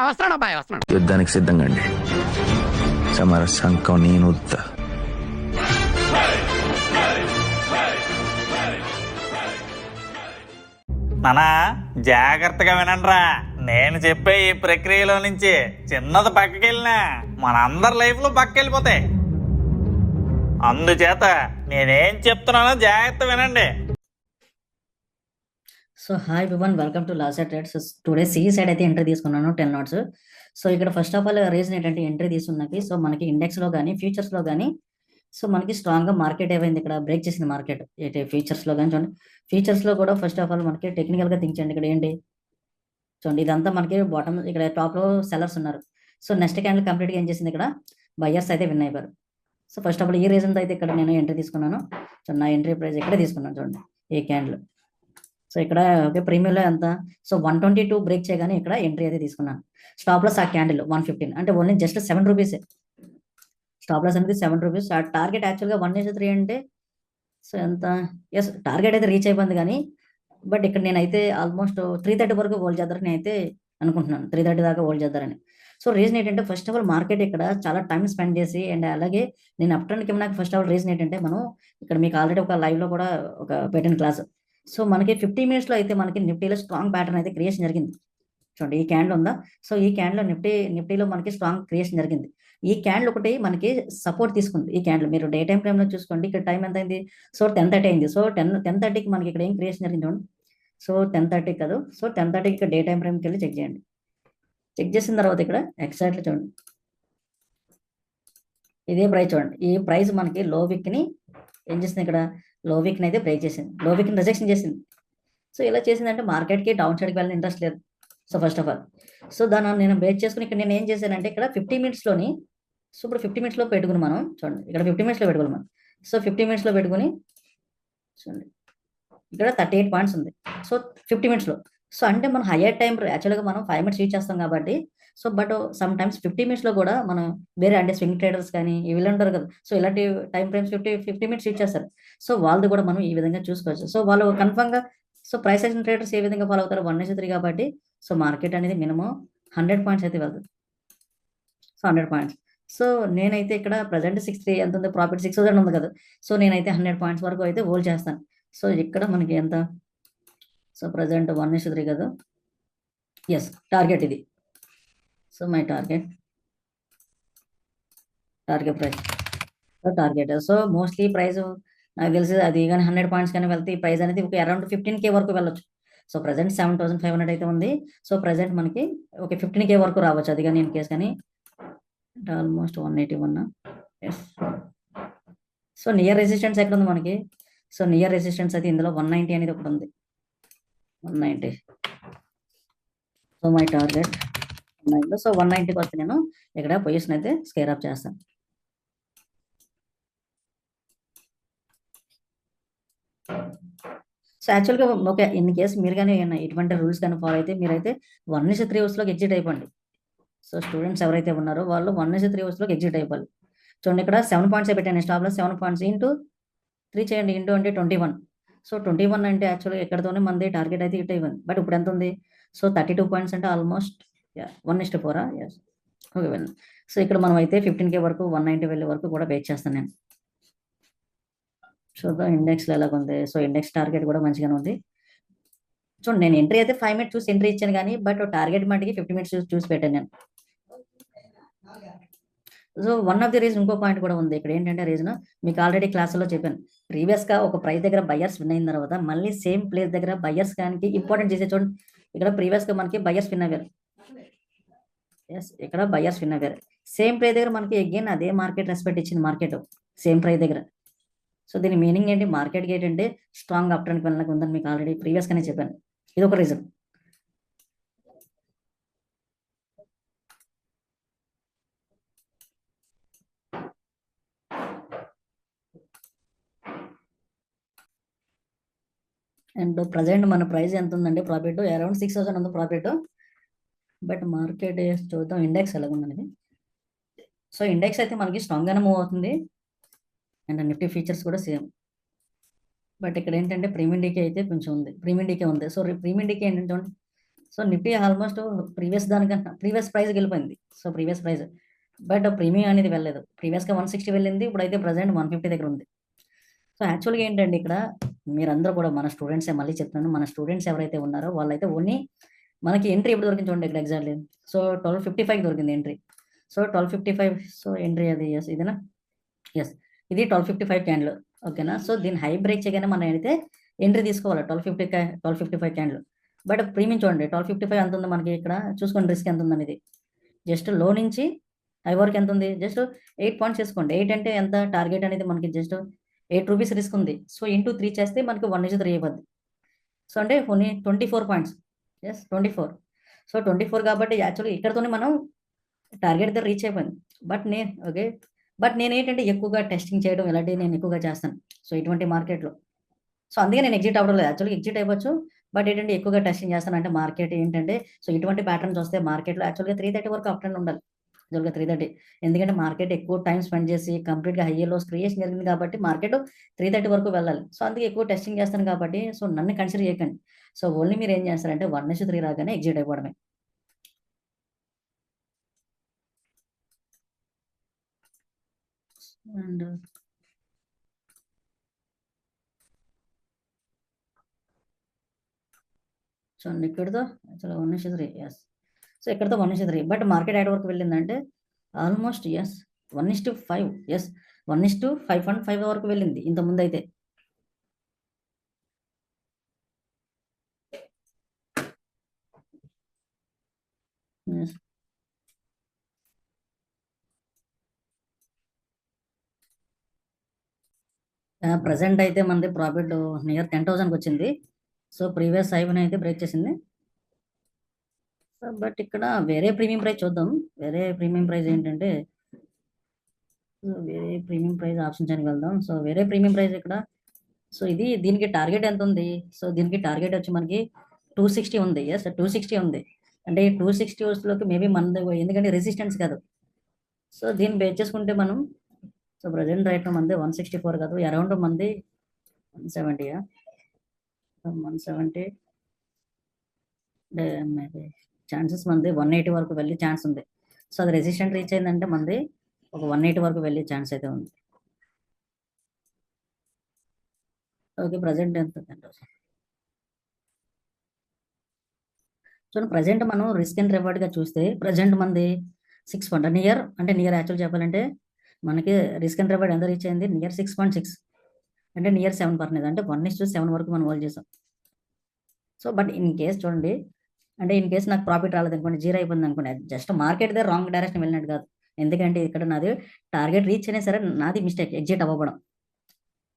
వస్తున్నాడు అబ్బాయి వస్తున్నాడు. యుద్ధానికి సిద్ధంగా అండి. సమర శంఖం నేను ఊదుతా. నానా జాగ్రత్తగా వినండిరా. నేను చెప్పే ఈ ప్రక్రియలో నుంచి చిన్నది పక్కకెళ్ళినా మనందరి లైఫ్లో పక్కకెళ్ళిపోతాయి. అందుచేత నేనేం చెప్తున్నానో జాగ్రత్త వినండి. So hi everyone, welcome to Lasa Trades. Today C side అయితే ఎంట్రీ తీసుకున్నాను 10 నాట్స్. సో ఇక్కడ ఫస్ట్ ఆఫ్ ఆల్ రీజన్ ఏంటంటే ఎంట్రీ తీసుకున్నకి సో మనకి ఇండెక్స్లో కానీ ఫ్యూచర్స్లో కానీ సో మనకి స్ట్రాంగ్గా మార్కెట్ ఏమైంది, ఇక్కడ బ్రేక్ చేసింది మార్కెట్. అయితే ఫ్యూచర్స్లో కానీ చూడండి, ఫ్యూచర్స్లో కూడా ఫస్ట్ ఆఫ్ ఆల్ మనకి టెక్నికల్గా థింక్ చేయండి. ఇక్కడ ఏంటి చూడండి, ఇదంతా మనకి బాటమ్, ఇక్కడ టాప్లో సెల్లర్స్ ఉన్నారు. సో నెక్స్ట్ క్యాండిల్ కంప్లీట్గా ఏం చేసింది, ఇక్కడ బయ్యర్స్ అయితే విన్ అయిపోయారు. సో ఫస్ట్ ఆఫ్ ఆల్ ఈ రీజన్తో అయితే ఇక్కడ నేను ఎంట్రీ తీసుకున్నాను. సో నా ఎంట్రీ ప్రైస్ ఇక్కడే తీసుకున్నాను చూడండి, ఈ క్యాండిల్. సో ఇక్కడ ఓకే ప్రీమియంలో ఎంత, సో 122 బ్రేక్ చేయగానే ఇక్కడ ఎంట్రీ అయితే తీసుకున్నాను. స్టాప్ లాస్ ఆ క్యాండిల్ 115, అంటే ఓన్లీ జస్ట్ 7 రూపీసే. స్టాప్ లాస్ అనేది 7 రూపీస్. ఆ టార్గెట్ యాక్చువల్గా 1:3 అంటే సో ఎంత, ఎస్ టార్గెట్ అయితే రీచ్ అయిపోయింది. కానీ బట్ ఇక్కడ నేనైతే ఆల్మోస్ట్ 330 వరకు హోల్డ్ చేద్దారని అయితే అనుకుంటున్నాను, 330 దాకా హోల్డ్ చేద్దారని. సో రీజన్ ఏంటంటే ఫస్ట్ ఆఫ్ ఆల్ మార్కెట్ ఇక్కడ చాలా టైం స్పెండ్ చేసి, అండ్ అలాగే నేను అప్ ట్రెండ్కి నాకు ఫస్ట్ ఆఫ్ ఆల్ రీజన్ ఏంటంటే మనం ఇక్కడ మీకు ఆల్రెడీ ఒక లైవ్లో కూడా ఒక పెట్టిన క్లాస్. సో మనకి 50 మినిట్స్లో అయితే మనకి నిఫ్టీలో స్ట్రాంగ్ ప్యాటర్న్ అయితే క్రియేషన్ జరిగింది. చూడండి ఈ క్యాండిల్ ఉందా, సో ఈ క్యాండిల్ నిఫ్టీలో మనకి స్ట్రాంగ్ క్రియేషన్ జరిగింది. ఈ క్యాండిల్ ఒకటి మనకి సపోర్ట్ తీసుకుంది. ఈ క్యాండిల్ మీరు డే టైంలో చూసుకోండి, ఇక్కడ టైం ఎంత అయింది, సో 10:30 అయింది. సో 10:30కి మనకి ఇక్కడ ఏం క్రియేషన్ జరిగింది చూడండి. సో 10:30 కాదు, సో 10:30కి ఇక్కడ డే టైంకి వెళ్ళి చెక్ చేయండి. చెక్ చేసిన తర్వాత ఇక్కడ ఎగ్జాక్ట్లీ చూడండి, ఇదే ప్రైస్ చూడండి. ఈ ప్రైస్ మనకి లో విక్ని ఏం చేసింది, ఇక్కడ లో వీక్ని అయితే బ్రేక్ చేసింది, లో వీక్ని రిజెక్షన్ చేసింది. సో ఇలా చేసిందంటే మార్కెట్కి డౌన్ సైడ్కి వెళ్ళిన ఇంట్రెస్ట్ లేదు. So first of all so దాన్ని నేను బ్రేక్ చేసుకుని ఇక్కడ నేను ఏం చేశానంటే ఇక్కడ 50 మినిట్స్లోని, సో ఇప్పుడు 50 మినిట్స్లో పెట్టుకుని మనం చూడండి, ఇక్కడ 50 మినిట్స్లో పెట్టుకోవాలి మనం. సో 50 మినిట్స్లో పెట్టుకుని చూడండి, ఇక్కడ 38 పాయింట్స్ ఉంది. సో 50 మినిట్స్లో, సో అంటే మనం హయ్యర్ టైం యాక్చువల్గా మనం 5 మినిట్స్ యూజ్ చేస్తాం కాబట్టి. సో బట్ సమ్ టైమ్స్ 50 మినిట్స్లో కూడా మనం వేరే అంటే స్వింగ్ ట్రేడర్స్ కానీ వీళ్ళు ఉంటారు కదా, సో ఇలాంటి టైం ఫ్రేమ్స్ 50 మినిట్స్ యూజ్ చేస్తారు. సో వాళ్ళది కూడా మనం ఈ విధంగా చూసుకోవచ్చు. సో వాళ్ళు కన్ఫర్మ్గా సో ప్రైస్ యాక్షన్ ట్రేడర్స్ ఏ విధంగా ఫాలో అవుతారు, 1:3 కాబట్టి. సో మార్కెట్ అనేది మినిమం 100 పాయింట్స్ అయితే వెళ్తుంది. So 100 points. సో నేనైతే ఇక్కడ ప్రజెంట్ 6 ఎంత ఉంది, ప్రాఫిట్ 6000 ఉంది కదా. సో నేనైతే 100 పాయింట్స్ వరకు అయితే హోల్డ్ చేస్తాను. సో ఇక్కడ మనకి ఎంత, సో ప్రజెంట్ 1:3 కదా, ఎస్ టార్గెట్ ఇది. So my target price, so target. So mostly price నాకు తెలిసి అది కానీ 100 పాయింట్స్ కానీ వెళ్తే ఈ ప్రైస్ అనేది ఒక అరౌండ్ 15K వరకు వెళ్ళొచ్చు. సో ప్రజెంట్ 7500 అయితే ఉంది. సో ప్రజెంట్ మనకి ఒక 15K వరకు రావచ్చు, అది కానీ ఇన్ కేస్ కానీ almost 181. Yes so near resistance ఎక్కడ ఉంది మనకి, సో నియర్ రెసిస్టెన్స్ అయితే ఇందులో 190 అనేది ఒకటి ఉంది, 190. So my target 190. సో 190కి వస్తే నేను ఇక్కడ పొజిషన్ అయితే స్కేర్ అప్ చేస్తాను. సో యాక్చువల్గా ఓకే ఇన్ కేస్ మీరు కానీ ఇటువంటి రూల్స్ కానీ ఫాలో అయితే మీరైతే 1:3 అవర్స్లోకి ఎగ్జిట్ అయిపోండి. సో స్టూడెంట్స్ ఎవరైతే ఉన్నారో వాళ్ళు 1:3 అవర్స్లోకి ఎగ్జిట్ అయిపోవాలి. చూడండి ఇక్కడ 7 పాయింట్స్ పెట్టండి, స్టాప్లో 7 పాయింట్స్ ఇంటూ 3 చేయండి, ఇంటూ అంటే 21. సో 21 అంటే యాక్చువల్గా ఎక్కడితోనే మంది టార్గెట్ అయితే హిట్ అయిపోయింది. బట్ ఇప్పుడు ఎంత ఉంది, సో 32 పాయింట్స్ అంటే almost 1:4. Yes okay well. So ఇక్కడ మనం అయితే 15K వరకు 190 వెళ్ళే వరకు కూడా వెయిట్ చేస్తాను నేను. చూద్దాం ఇండెక్స్లో ఎలాగుంది. సో ఇండెక్స్ టార్గెట్ కూడా మంచిగానే ఉంది. చూడండి నేను ఎంట్రీ అయితే 5 మినిట్స్ చూసి ఎంట్రీ ఇచ్చాను, కానీ బట్ టార్గెట్ మటుకి 50 మినిట్స్ చూసి పెట్టాను నేను. So one of the reason ఇంకో పాయింట్ కూడా ఉంది ఇక్కడ. ఏంటంటే రీజన్ మీకు ఆల్రెడీ క్లాసులో చెప్పాను, ప్రీవియస్గా ఒక ప్రైస్ దగ్గర బయ్యర్స్ విన్ అయిన తర్వాత మళ్ళీ సేమ్ ప్లేస్ దగ్గర బయ్యర్స్ కానీ ఇంపార్టెంట్ చేసే చూడండి, ఇక్కడ ప్రీవియస్గా మనకి బయ్యర్స్ విన్ అవ్వారు. ఎస్ ఇక్కడ buyers win Avvaru. Same price దగ్గర మనకి అగైన్ అదే మార్కెట్ రెస్పెక్ట్ ఇచ్చింది, మార్కెట్ సేమ్ ప్రైస్ దగ్గర. సో దీని మీనింగ్ ఏంటి, మార్కెట్కి ఏంటంటే స్ట్రాంగ్ అప్ ట్రెండ్కి వెళ్ళడానికి ఉందని మీకు ఆల్రెడీ ప్రీవియస్గానే చెప్పాను. ఇది ఒక రీజన్. అండ్ ప్రజెంట్ మన ప్రైస్ ఎంత ఉందండి, ప్రాఫిట్ అరౌండ్ 6000 ఉంది ప్రాఫిట్. బట్ మార్కెట్ చూద్దాం ఇండెక్స్ ఎలాగుందనేది. సో ఇండెక్స్ అయితే మనకి స్ట్రాంగ్గానే మూవ్ అవుతుంది, అండ్ నిఫ్టీ ఫీచర్స్ కూడా సేమ్. బట్ ఇక్కడ ఏంటంటే ప్రీమియం డీకే అయితే కొంచెం ఉంది, ప్రీమియం డీకే ఉంది. సో ప్రీమియం డీకే ఏంటంటే సో నిఫ్టీ ఆల్మోస్ట్ ప్రీవియస్ దానికన్నా ప్రీవియస్ ప్రైస్కి వెళ్ళిపోయింది. So previous price but premium అనేది వెళ్ళలేదు. ప్రీవియస్గా 160 వెళ్ళింది, ఇప్పుడైతే ప్రజెంట్ 150 దగ్గర ఉంది. సో యాక్చువల్గా ఏంటంటే ఇక్కడ మీరందరూ కూడా మన స్టూడెంట్సే, మళ్ళీ చెప్తున్నాను, మన స్టూడెంట్స్ ఎవరైతే ఉన్నారో వాళ్ళైతే ఓన్లీ మనకి ఎంట్రీ ఎప్పుడు దొరికింది చూడండి ఇక్కడ ఎగ్జాక్ట్లీ. సో 12:55 దొరికింది ఎంట్రీ. సో 12:55 సో ఎంట్రీ అది ఎస్ ఇదేనా, ఎస్ ఇది 12:55 క్యాండిల్, ఓకేనా. సో దీన్ని హై బ్రేక్ చేయగానే మనం అయితే ఎంట్రీ తీసుకోవాలి 12:55 క్యాండిల్. బట్ ప్రీమియం చూడండి 12:55 ఎంత ఉంది మనకి ఇక్కడ, చూసుకోండి రిస్క్ ఎంత ఉందని. ఇది జస్ట్ లో నుంచి హై వరకు ఎంత ఉంది, జస్ట్ 8 పాయింట్స్ చేసుకోండి. 8 అంటే ఎంత, టార్గెట్ అనేది మనకి జస్ట్ 8 రూపీస్ రిస్క్ ఉంది. సో ఇంటూ 3 చేస్తే మనకి 1:3 అయిపోద్ది. సో అంటే ఓన్లీ 24 పాయింట్స్, ఎస్ 24. సో 24 కాబట్టి యాక్చువల్లీ ఇక్కడతోనే మనం టార్గెట్ దగ్గర రీచ్ అయిపోయింది. బట్ నేను ఏంటంటే ఎక్కువగా టెస్టింగ్ చేయడం ఇలాంటివి నేను ఎక్కువగా చేస్తాను. సో ఇటువంటి మార్కెట్లో సో అందుకే నేను ఎగ్జిట్ అవ్వడం లేదు. యాక్చువల్గా ఎగ్జిట్ అయిపోవచ్చు, బట్ ఏంటంటే ఎక్కువగా టెస్టింగ్ చేస్తాను. అంటే మార్కెట్ ఏంటంటే సో ఇటువంటి ప్యాటర్న్స్ వస్తే మార్కెట్లో యాక్చువల్గా 3:30 వరకు అప్ ట్రెండ్ ఉండాలి. యాక్చువల్గా 3:30, ఎందుకంటే మార్కెట్ ఎక్కువ టైం స్పెండ్ చేసి కంప్లీట్గా హై లోస్ క్రియేషన్ జరిగింది కాబట్టి మార్కెట్ 3:30 వరకు వెళ్ళాలి. సో అందుకే ఎక్కువ టెస్టింగ్ చేస్తాను కాబట్టి సో నన్ను కన్సిడర్ చేయకండి. సో ఓన్లీ మీరు ఏం చేస్తారంటే 1:3 రాగానే ఎగ్జిట్ అయిపోవడమే. అండ్ సో ఇక్కడితో అసలు 1:3, ఎస్. సో ఇక్కడితో 1:3, బట్ మార్కెట్ యాడ్ వరకు వెళ్ళిందంటే ఆల్మోస్ట్ ఎస్ 1:5, ఎస్ 1:5.5 వరకు వెళ్ళింది ఇంతకుముందు అయితే. ప్రజెంట్ అయితే మనది ప్రాఫిట్ నియర్ 10,000కి వచ్చింది. సో ప్రీవియస్ హైని అయితే బ్రేక్ చేసింది. బట్ ఇక్కడ వేరే ప్రీమియం ప్రైస్ చూద్దాం. వేరే ప్రీమియం ప్రైస్ ఏంటంటే వేరే ప్రీమియం ప్రైస్ ఆప్షన్స్ అని వెళ్దాం. సో వేరే ప్రీమియం ప్రైస్ ఇక్కడ సో ఇది దీనికి టార్గెట్ ఎంత ఉంది, సో దీనికి టార్గెట్ వచ్చి మనకి 260 ఉంది. ఎస్ 260 ఉంది. అంటే 260 లోకి మేబీ మన ఎందుకంటే రెసిస్టెన్స్ కాదు. సో దీన్ని బేస్ చేసుకుంటే మనం సో ప్రజెంట్ రైట్ మంది 164 కాదు, అరౌండ్ మంది 170, 170 మేబీ ఛాన్సెస్ మంది 180 వరకు వెళ్ళే ఛాన్స్ ఉంది. సో అది రెసిస్టెంట్ రీచ్ అయిందంటే మంది ఒక 180 వరకు వెళ్ళే ఛాన్స్ అయితే ఉంది. ఓకే ప్రజెంట్ ఎంత, సో ప్రజెంట్ మనం రిస్క్ అండ్ రివార్డ్గా చూస్తే ప్రజెంట్ మంది 6 నియర్, అంటే నియర్ యాక్చువల్ చెప్పాలంటే మనకి రిస్క్ అండ్ రివార్డ్ ఎంత రీచ్ అయింది, నియర్ 6.6, అంటే నియర్ 7%, అంటే 1:7 వరకు మనం హోల్డ్ చేసాం. సో బట్ ఇన్ కేస్ చూడండి, అంటే ఇన్ కేస్ నాకు ప్రాఫిట్ రాలేదు అనుకోండి, 0 అయిపోయింది అనుకోండి, జస్ట్ మార్కెట్ దగ్గర రాంగ్ డైరెక్షన్ వెళ్ళినట్టు కాదు. ఎందుకంటే ఇక్కడ నాది టార్గెట్ రీచ్ అయినా సరే నాది మిస్టేక్ ఎగ్జిట్ అవ్వడం.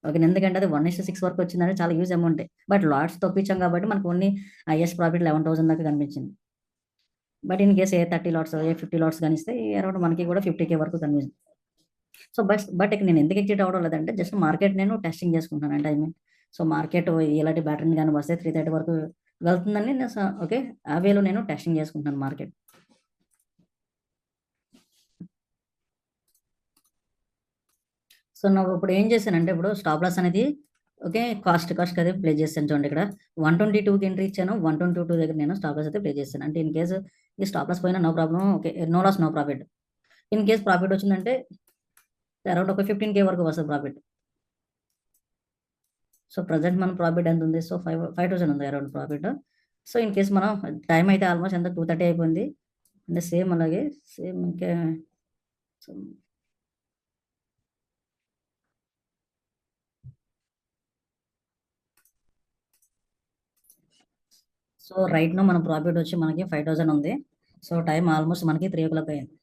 ఓకే, ఎందుకంటే అది 1:6 వరకు వచ్చిందంటే చాలా యూజ్ అమౌంట్. బట్ లాట్స్ తప్పించాం కాబట్టి మనకు ఓన్లీ హైయెస్ట్ ప్రాఫిట్ 11,000 దాకా కనిపించింది. But in case a 30 lots a 50 lots కనిస్తే అరౌండ్ మనకి కూడా 50K వరకు కనిపిస్తుంది. సో బట్ ఇక్కడ నేను ఎందుకు ఎగ్జిట్ అవ్వడం లేదంటే జస్ట్ మార్కెట్ నేను టెస్టింగ్ చేసుకుంటాను. అంటే ఐ మీన్ సో మార్కెట్ ఇలాంటి బ్యాటర్ని కానీ వస్తే 3:30 వరకు వెళ్తుందని ఓకే ఆ వేలో నేను టెస్టింగ్ చేసుకుంటాను మార్కెట్. సో నాకు ఇప్పుడు ఏం చేశానంటే ఇప్పుడు స్టాప్ లాస్ అనేది ఓకే కాస్ట్ అయితే ప్లే చేస్తాను. చూడండి ఇక్కడ 122కి ఎంట్రీ ఇచ్చాను, 122 దగ్గర నేను స్టాప్ లాస్ అయితే ప్లే చేస్తాను. అంటే ఇన్ కేసు ఈ స్టాప్ లాస్ పోయినా no problem, okay no loss no profit. In case profit వచ్చిందంటే అరౌండ్ ఒక 15K వరకు వస్తుంది ప్రాఫిట్. సో ప్రజెంట్ మన ప్రాఫిట్ ఎంత ఉంది, సో 5,000 ఉంది around profit. So in case మనం టైం అయితే ఆల్మోస్ట్ ఎంత 2:30 అయిపోయింది, అంటే సేమ్ అలాగే సేమ్ ఇంకా సో రైట్ నో మన ప్రాఫిట్ వచ్చి మనకి 5,000 ఉంది. సో టైం ఆల్మోస్ట్ మనకి 3 o'clock అయింది.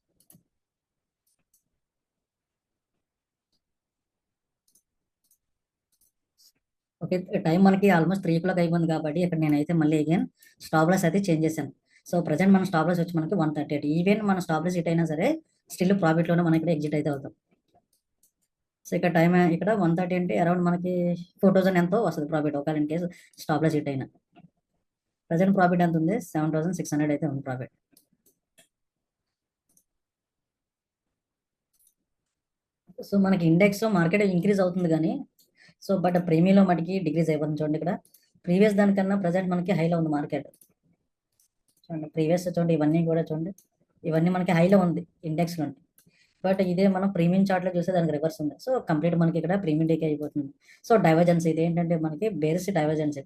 ఓకే టైం మనకి ఆల్మోస్ట్ 3 o'clock అయిపోయింది కాబట్టి ఇక్కడ నేనైతే మళ్ళీ అగైన్ స్టాప్ లాస్ అయితే చేంజ్ చేశాను. సో ప్రజెంట్ మన స్టాప్ లాస్ వచ్చి మనకి 138. ఈవెన్ మన స్టాప్ లాస్ హిట్ అయినా సరే స్టిల్ ప్రాఫిట్లోనే మనం ఇక్కడ ఎగ్జిట్ అయితే అవుతాం. సో ఇక్కడ టైం ఇక్కడ 130 అంటే అరౌండ్ మనకి 4,000 ఎంతో వస్తుంది ప్రాఫిట్ ఒకవేళ in case stop loss hit అయినా. ప్రజెంట్ ప్రాఫిట్ ఎంత ఉంది, 7,600 అయితే ఉంది ప్రాఫిట్. సో మనకి ఇండెక్స్ మార్కెట్ ఇంక్రీజ్ అవుతుంది కానీ సో బట్ ప్రీమియంలో మటుకి డిక్రీజ్ అయిపోతుంది. చూడండి ఇక్కడ ప్రీవియస్ దానికన్నా ప్రజెంట్ మనకి హైలో ఉంది మార్కెట్. చూడండి ప్రీవియస్ చూడండి, ఇవన్నీ కూడా చూడండి, ఇవన్నీ మనకి హైలో ఉంది ఇండెక్స్లో. బట్ ఇదే మనం ప్రీమియం చార్ట్లో చూస్తే దానికి రివర్స్ ఉంది. సో కంప్లీట్ మనకి ఇక్కడ ప్రీమియం డేకి అయిపోతుంది. సో డైవర్జెన్స్ ఇది ఏంటంటే మనకి బేరిస్ డైవర్జెన్స్.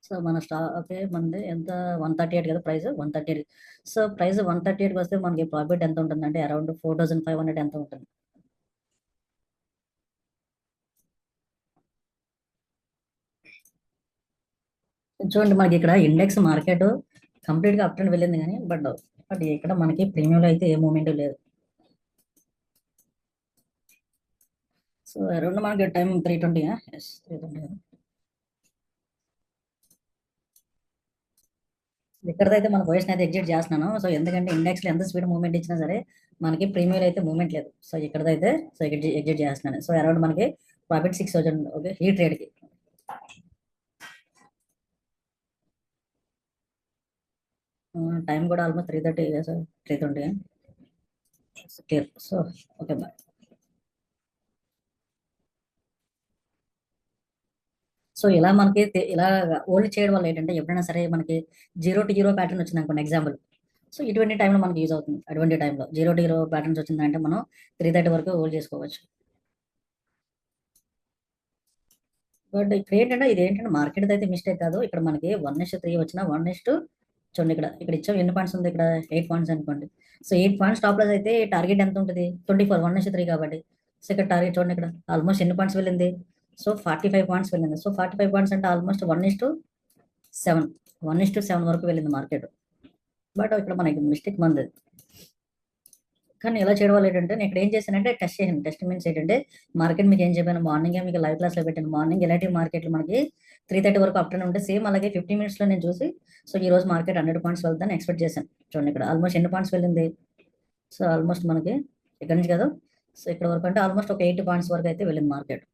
సో మన ఓకే, మనది ఎంత 138 కదా ప్రైస్, 138. సో ప్రైస్ 138కి వస్తే మనకి ప్రాఫిట్ ఎంత ఉంటుందంటే అరౌండ్ 4500 ఎంత ఉంటుంది. చూడండి మనకి ఇక్కడ ఇండెక్స్ మార్కెట్ కంప్లీట్గా అప్ ట్రెండ్ వెళ్ళింది కానీ బట్ ఇక్కడ మనకి ప్రీమియంలో అయితే ఏ మూమెంట్ లేదు. సో అరౌండ్ మనకి టైం 320. ఎస్ 320. ఇక్కడైతే మన పొజిషన్ అయితే ఎగ్జిట్ చేస్తున్నాను. సో ఎందుకంటే ఇండెక్స్లో ఎంత స్పీడ్ మూవ్మెంట్ ఇచ్చినా సరే మనకి ప్రీమియం అయితే మూవ్మెంట్ లేదు. సో ఇక్కడైతే సో ఎగ్జిట్ చేస్తున్నాను. సో అరౌండ్ మనకి ప్రాఫిట్ 6000. ఓకే, ఈ ట్రేడ్కి టైం కూడా almost 3:30. So 3:20 clear. So okay bye. సో ఇలా మనకి ఇలా ఓల్డ్ చేయడం వల్ల ఏంటంటే ఎప్పుడైనా సరే మనకి 0 to 0 ప్యాటర్న్ వచ్చింది అనుకోండి ఎగ్జాంపుల్. సో ఇటువంటి టైంలో మనకి యూజ్ అవుతుంది. అటువంటి టైంలో 0 to 0 ప్యాటర్న్స్ వచ్చిందంటే మనం 3:30 వరకు హోల్డ్ చేసుకోవచ్చు. బట్ ఇక్కడ ఏంటంటే ఇది ఏంటంటే మార్కెట్ అయితే మిస్టేక్ కాదు. ఇక్కడ మనకి 1:3 వచ్చిన 1:, చూడండి ఇక్కడ ఇచ్చాం ఎన్ని పాయింట్స్ ఉంది, ఇక్కడ 8 పాయింట్స్ అనుకోండి. సో 8 పాయింట్స్ టాప్ లాస్ అయితే టార్గెట్ ఎంత ఉంటుంది, 24, 1:3 కాబట్టి. సో ఇక్కడ టార్గెట్ చూడండి, ఇక్కడ ఆల్మోస్ట్ ఎన్ని పాయింట్స్ వెళ్ళింది, సో 45 పాయింట్స్ వెళ్ళింది. సో 45 పాయింట్స్ అంటే ఆల్మోస్ట్ 1:7, 1:7 వరకు వెళ్ళింది మార్కెట్. బట్ ఇక్కడ మనకి మిస్టేక్ మంది. కానీ ఎలా చేయడం వల్ల ఏంటంటే నేను ఇక్కడ ఏం చేశానంటే టెస్ట్ చేశాను. టెస్ట్ మీన్స్ ఏంటంటే మార్కెట్ మీకు ఏం చెప్పాను, మార్నింగే మీకు లైవ్ క్లాస్లో పెట్టాను. మార్నింగ్ ఎలాంటి మార్కెట్లు మనకి 3:30 వరకు అప్ ట్రెండ్ ఉంటే సేమ్ అలాగే 50 minutesలో నేను చూసి సో ఈ రోజు మార్కెట్ 100 పాయింట్స్ వెళ్తాను ఎక్స్పెక్ట్ చేశాను. చూడండి ఇక్కడ ఆల్మోస్ట్ ఎన్ని పాయింట్స్ వెళ్ళింది, సో ఆల్మోస్ట్ మనకి ఇక్కడ నుంచి కదా, సో ఇక్కడ వరకు అంటే ఆల్మోస్ట్ ఒక 80 పాయింట్స్ వరకు అయితే వెళ్ళింది మార్కెట్.